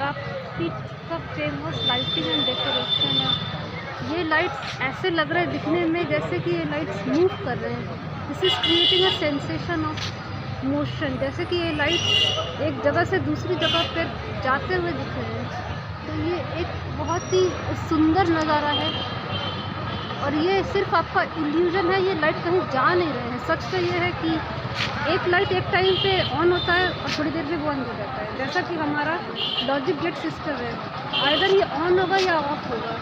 तारापीठ का famous lighting and decoration है। ये लाइट्स ऐसे लग रहे हैं दिखने में जैसे कि ये लाइट्स मूव कर रहे हैं। This is creating a sensation of motion, जैसे कि ये लाइट्स एक जगह से दूसरी जगह पर जाते हुए दिख रहे हैं। तो ये एक बहुत ही सुंदर नज़ारा है और ये सिर्फ आपका इल्यूजन है, ये लाइट कहीं जा नहीं रहे हैं। सच तो ये है कि एक लाइट एक टाइम पे ऑन होता है और थोड़ी देर में बंद हो जाता है, जैसा कि हमारा लॉजिक गेट सिस्टम है। आइदर ये ऑन होगा या ऑफ होगा।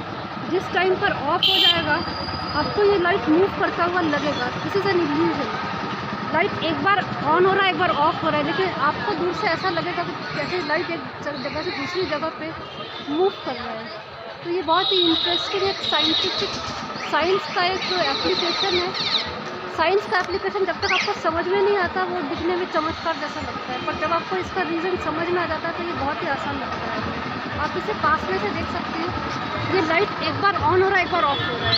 जिस टाइम पर ऑफ हो जाएगा आपको ये लाइट मूव करता हुआ लगेगा। This is an illusion. Light एक बार ऑन हो रहा है, एक बार ऑफ हो रहा है, लेकिन आपको दूर से ऐसा लगेगा कि जैसे लाइट एक जगह से दूसरी जगह पे मूव कर रहा है। तो ये बहुत ही इंटरेस्टिंग एक साइंस का एक एप्लीकेशन है। साइंस का एप्लीकेशन जब तक आपको समझ में नहीं आता वो दिखने में चमत्कार जैसा लगता है, पर जब आपको इसका रीज़न समझ में आ जाता है तो ये बहुत ही आसान लगता है। आप इसे पास में से देख सकते हो। ये लाइट एक बार ऑन हो रहा है, एक बार ऑफ हो रहा है,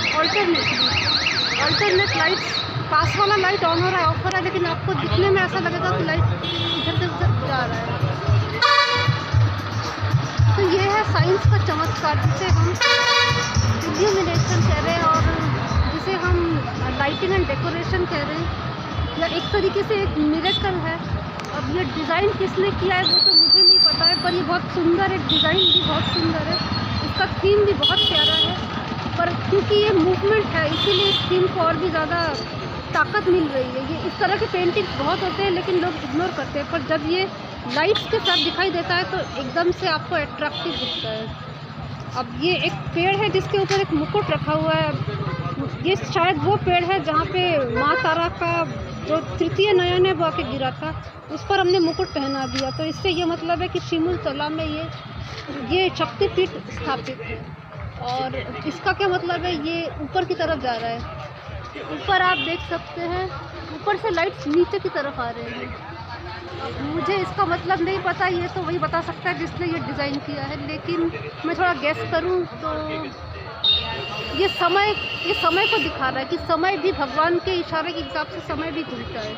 ऑल्टरनेट लाइट्स। पास वाला लाइट ऑन हो रहा है, ऑफ हो रहा है, लेकिन आपको दिखने में ऐसा लगेगा कि लाइट इधर से उधर जा रहा है। तो ये है साइंस का चमत्कार, जिसे हम इल्यूमिनेशन कह रहे हैं और जिसे हम लाइटिंग एंड डेकोरेशन कह रहे हैं, या एक तरीके से एक मिरेकल है। अब ये डिज़ाइन किसने किया है वो तो मुझे नहीं पता है, पर ये बहुत सुंदर है, डिज़ाइन भी बहुत सुंदर है, इसका थीम भी बहुत प्यारा है। पर क्योंकि ये मूवमेंट है इसीलिए इस थीम को और भी ज़्यादा ताकत मिल रही है। ये इस तरह के पेंटिंग्स बहुत होते हैं लेकिन लोग इग्नोर करते हैं, पर जब ये लाइट्स के साथ दिखाई देता है तो एकदम से आपको अट्रैक्टिव दिखता है। अब ये एक पेड़ है जिसके ऊपर एक मुकुट रखा हुआ है। ये शायद वो पेड़ है जहाँ पे माँ तारा का जो तृतीय नयन है वो आके गिरा था, उस पर हमने मुकुट पहना दिया। तो इससे ये मतलब है कि शिमुल तला में ये शक्तिपीठ स्थापित है। और इसका क्या मतलब है, ये ऊपर की तरफ जा रहा है। ऊपर आप देख सकते हैं, ऊपर से लाइट्स नीचे की तरफ आ रहे हैं। अब मुझे इसका मतलब नहीं पता, ये तो वही बता सकता है जिसने ये डिज़ाइन किया है, लेकिन मैं थोड़ा गेस करूं तो ये समय को दिखा रहा है कि समय भी भगवान के इशारे के हिसाब से समय भी घूमता है।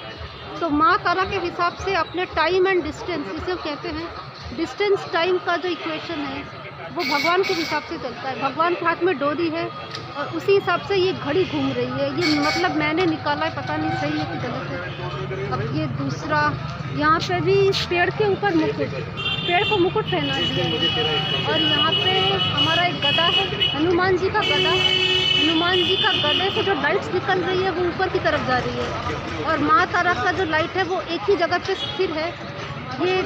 तो माँ तारा के हिसाब से अपने टाइम एंड डिस्टेंस, जिसे कहते हैं डिस्टेंस टाइम का जो इक्वेशन है वो भगवान के हिसाब से चलता है। भगवान के हाथ में डोरी है और उसी हिसाब से ये घड़ी घूम रही है। ये मतलब मैंने निकाला है, पता नहीं सही है कि गलत है। अब ये दूसरा, यहाँ पे भी पेड़ के ऊपर मुकुट, पेड़ को मुकुट पहना दिया है। और यहाँ पे हमारा एक गदा है, हनुमान जी का गदा। हनुमान जी का गले से जो लाइट्स निकल रही है वो ऊपर की तरफ जा रही है और माँ तारा का जो लाइट है वो एक ही जगह पे स्थिर है। ये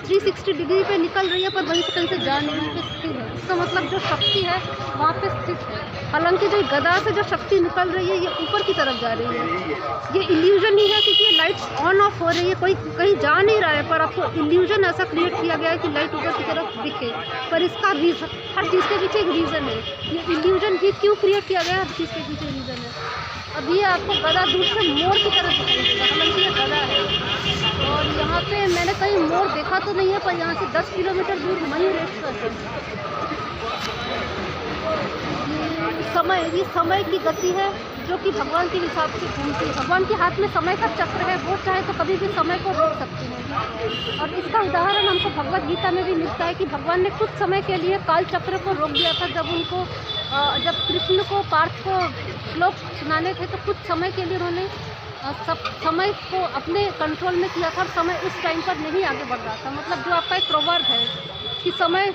360 डिग्री पे निकल रही है पर वहीं से कहीं से जा नहीं पे स्थिर है। इसका मतलब जो शक्ति है वहाँ पे स्थित है। हालांकि जो गदा से जो शक्ति निकल रही है ये ऊपर की तरफ जा रही है। ये इल्यूजन ही है क्योंकि ये लाइट्स ऑन ऑफ हो रही है, कोई कहीं जा नहीं रहा है, पर आपको इल्यूजन ऐसा क्रिएट किया गया है कि लाइट ऊपर की तरफ दिखे। पर इसका रीज़न, हर चीज़ के पीछे एक रीज़न है। ये इल्यूजन भी क्यों क्रिएट किया गया है, हर चीज़ के पीछे रीज़न है। अब ये आपको गदा दूर से मोर की तरफ दिखाई देगा, हालांकि ये गदा है। और यहाँ पे मैंने कहीं मोर देखा तो नहीं है, पर यहाँ से 10 किलोमीटर दूर मयूरेश्वर है। ये समय की गति है जो कि भगवान के हिसाब से घूमती है। भगवान के हाथ में समय का चक्र है, वो चाहे तो कभी भी समय को रोक सकते हैं। और इसका उदाहरण हमको भगवद गीता में भी मिलता है कि भगवान ने कुछ समय के लिए काल चक्र को रोक दिया था। जब कृष्ण को पार्थ को श्लोक सुनाने थे तो कुछ समय के लिए उन्होंने सब समय को अपने कंट्रोल में किया था और समय उस टाइम पर नहीं आगे बढ़ रहा था। मतलब जो आपका एक प्रोवर्ब है कि समय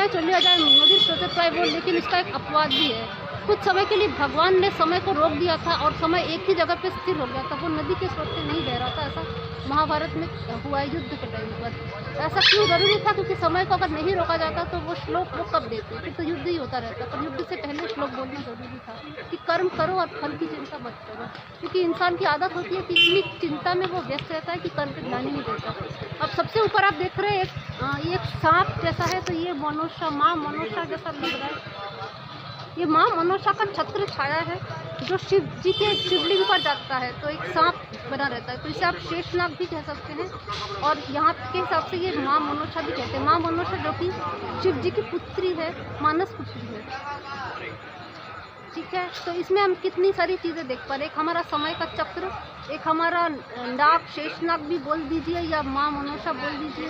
चले जाए नदी सोचे पाए वो, लेकिन इसका एक अपवाद भी है। कुछ समय के लिए भगवान ने समय को रोक दिया था और समय एक ही जगह पे स्थिर हो गया था, वो नदी के स्रोत से नहीं बह रहा था। ऐसा महाभारत में हुआ है युद्ध के टाइम पर। ऐसा क्यों ज़रूरी था, क्योंकि समय को अगर नहीं रोका जाता तो वो श्लोक वो कब देते, फिर तो युद्ध ही होता रहता। पर युद्ध से पहले श्लोक बोलना ज़रूरी था कि कर्म करो और फल की चिंता मत करो, क्योंकि इंसान की आदत होती है कि इतनी चिंता में वो व्यस्त रहता है कि कर्म पे ध्यान ही नहीं देता। अब सबसे ऊपर आप देख रहे हैं ये एक सांप जैसा है, तो ये मनोषा, माँ मनोषा जैसा लग रहा है। ये माँ मनोषा का छत्र छाया है जो शिव जी के शिवलिंग पर जाता है, तो एक सांप बना रहता है, तो इसे आप शेषनाग भी कह सकते हैं। और यहाँ के हिसाब से ये माँ मनोषा भी कहते हैं। माँ मनोषा जो कि शिव जी की पुत्री है, मानस पुत्री है। ठीक है। तो इसमें हम कितनी सारी चीज़ें देख पा रहे हैं। एक हमारा समय का चक्र, एक हमारा नाग, शेषनाग भी बोल दीजिए या माँ मनोषा बोल दीजिए,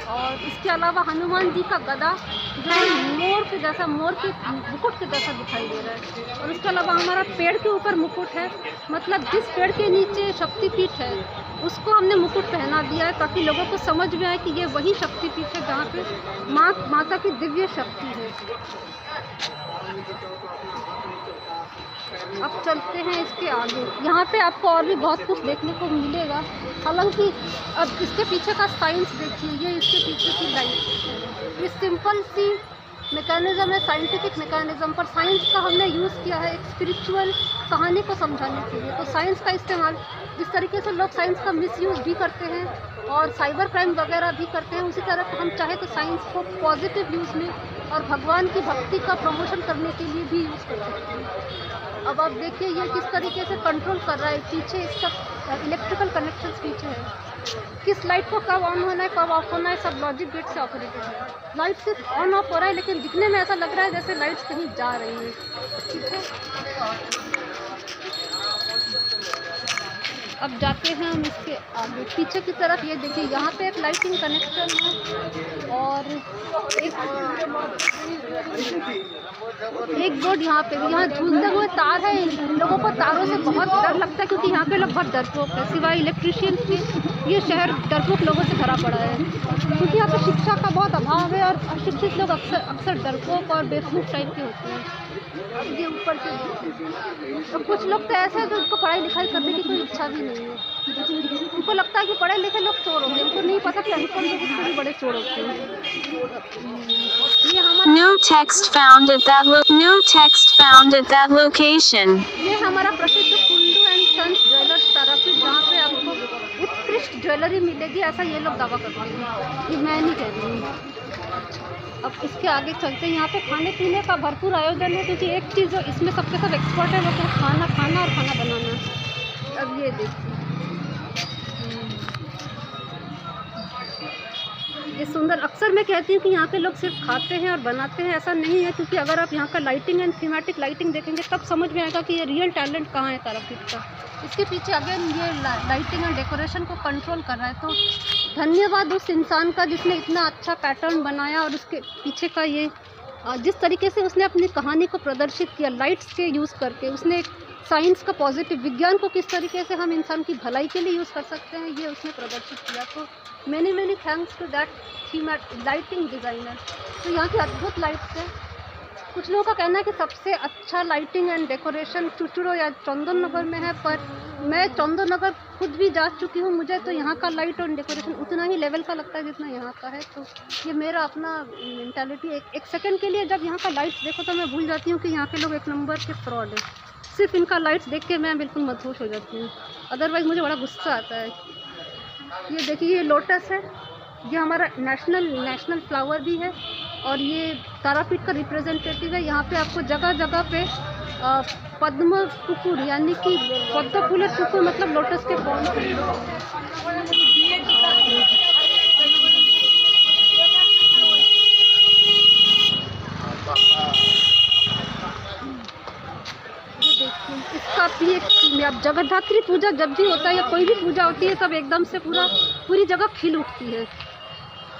और इसके अलावा हनुमान जी का गदा जो मोर के जैसा, मोर के मुकुट के जैसा दिखाई दे रहा है। और उसके अलावा हमारा पेड़ के ऊपर मुकुट है, मतलब जिस पेड़ के नीचे शक्तिपीठ है उसको हमने मुकुट पहना दिया है ताकि लोगों को समझ में आए कि ये वही शक्तिपीठ है जहाँ पे माता की दिव्य शक्ति है। अब चलते हैं इसके आगे। यहाँ पे आपको और भी बहुत कुछ देखने को मिलेगा। हालांकि अब इसके पीछे का साइंस देखिए, ये इसके पीछे की लाइट, ये सिंपल सी मैकेनिज्म है, साइंटिफिक मैकेनिज्म, पर साइंस का हमने यूज़ किया है एक स्पिरिचुअल कहानी को समझाने के लिए। तो साइंस का इस्तेमाल, जिस तरीके से लोग साइंस का मिसयूज़ भी करते हैं और साइबर क्राइम वगैरह भी करते हैं, उसी तरह हम चाहे तो साइंस को पॉजिटिव यूज़ में और भगवान की भक्ति का प्रमोशन करने के लिए भी यूज़ कर सकते हैं। अब आप देखिए ये किस तरीके से कंट्रोल कर रहा है, पीछे इसका इलेक्ट्रिकल कनेक्शंस पीछे है, किस लाइट को कब ऑन होना है कब ऑफ होना है, सब लॉजिक गेट से ऑपरेटेड है। लाइट सिर्फ ऑन ऑफ हो रहा है लेकिन दिखने में ऐसा लग रहा है जैसे लाइट्स कहीं जा रही है, ठीक है। अब जाते हैं हम इसके आगे पीछे की तरफ। ये देखिए यहाँ पे एक लाइटिंग कनेक्शन है और एक बोर्ड यहाँ पे, यहाँ झूलते हुए तार है। इन लोगों को तारों से बहुत डर लगता है क्योंकि यहाँ पे लोग बहुत डरपोक है, सिवाय इलेक्ट्रिशियन के ये शहर डरपोक लोगों से भरा पड़ा है क्योंकि यहाँ पे शिक्षा का बहुत अभाव है और अशिक्षित लोग अक्सर डरपोक और बेवकूफ़ टाइप के होते हैं। अब ये ऊपर से तो कुछ लोग तो ऐसे हैं जो उनको पढ़ाई लिखाई करने की कोई इच्छा भी नहीं है, उनको लगता है कि पढ़े लिखे लोग चोर होंगे, उनको नहीं पता कि अनपढ़ लोग इससे भी बड़े चोर होते हैं। ये हमारा No text found at that location. ये हमारा प्रसिद्ध Kundu and sons jewellers Tarapith, जहाँ पे आपको उत्कृष्ट ज्वेलरी मिलेगी, ऐसा ये लोग दावा करते हैं, ये मैं नहीं कह रही हूँ। अब इसके आगे चलते हैं। यहाँ पे खाने पीने का भरपूर आयोजन है क्योंकि एक चीज़ जो इसमें सबके सब एक्सपर्ट है वो क्या, खाना खाना और खाना बनाना। अब ये देखिए ये सुंदर, अक्सर मैं कहती हूँ कि यहाँ के लोग सिर्फ खाते हैं और बनाते हैं, ऐसा नहीं है क्योंकि अगर आप यहाँ का लाइटिंग एंड थीमेटिक लाइटिंग देखेंगे तब समझ में आएगा कि ये रियल टैलेंट कहाँ है तारापीठ का। इसके पीछे अगेन ये लाइटिंग एंड डेकोरेशन को कंट्रोल कर रहा है, तो धन्यवाद उस इंसान का जिसने इतना अच्छा पैटर्न बनाया और उसके पीछे का ये जिस तरीके से उसने अपनी कहानी को प्रदर्शित किया लाइट्स के यूज़ करके, उसने साइंस का पॉजिटिव, विज्ञान को किस तरीके से हम इंसान की भलाई के लिए यूज़ कर सकते हैं ये उसने प्रदर्शित किया। तो many thanks to that lighting designer. तो यहाँ की अद्भुत लाइट्स है। कुछ लोगों का कहना है कि सबसे अच्छा लाइटिंग एंड डेकोरेशन चुचुड़ो या चंदन नगर में है, पर मैं चंदन नगर खुद भी जा चुकी हूँ, मुझे तो यहाँ का लाइट और डेकोरेशन उतना ही लेवल का लगता है जितना यहाँ का है। तो ये मेरा अपना मेंटालिटी। एक सेकंड के लिए जब यहाँ का लाइट्स देखो तो मैं भूल जाती हूँ कि यहाँ के लोग एक नंबर के फ्रॉड है। सिर्फ इनका लाइट्स देख के मैं बिल्कुल मदहोश हो जाती हूँ, अदरवाइज़ मुझे बड़ा गुस्सा आता है। ये देखिए ये लोटस है, ये हमारा नेशनल फ्लावर भी है और ये तारापीठ का रिप्रेजेंटेटिव है। यहाँ पे आपको जगह जगह पे पद्म कुकुर यानी कि पद्म फूले कुकुर मतलब लोटस के फॉर्म इसका भी एक, अब जगद्धात्री पूजा जब भी होता है या कोई भी पूजा होती है तब एकदम से पूरी जगह खिल उठती है।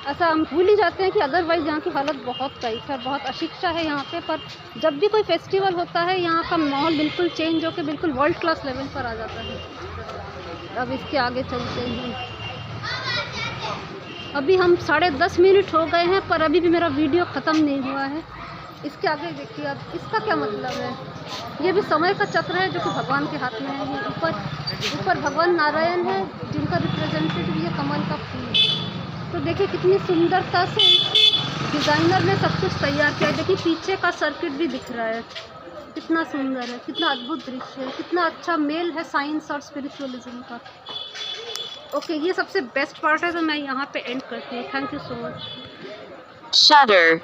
ऐसा हम भूल ही जाते हैं कि अदरवाइज़ यहाँ की हालत बहुत टाइट है, बहुत अशिक्षा है यहाँ पे, पर जब भी कोई फेस्टिवल होता है यहाँ का माहौल बिल्कुल चेंज होकर बिल्कुल वर्ल्ड क्लास लेवल पर आ जाता है। अब इसके आगे चलते हैं। अभी हम 10:30 मिनट हो गए हैं पर अभी भी मेरा वीडियो ख़त्म नहीं हुआ है। इसके आगे देखिए अब इसका क्या मतलब है। ये भी समय का चक्र है जो कि भगवान के हाथ में है। ये ऊपर भगवान नारायण है जिनका रिप्रेजेंटेटिव ये कमल का फूल है। तो देखिए कितनी सुंदरता से डिज़ाइनर ने सब कुछ तैयार किया है। देखिए पीछे का सर्किट भी दिख रहा है, कितना सुंदर है, कितना अद्भुत दृश्य है, कितना अच्छा मेल है साइंस और स्पिरिचुअलिज्म का। ओके, ये सबसे बेस्ट पार्ट है तो मैं यहाँ पे एंड करती हूँ। Thank you so much. Shutter.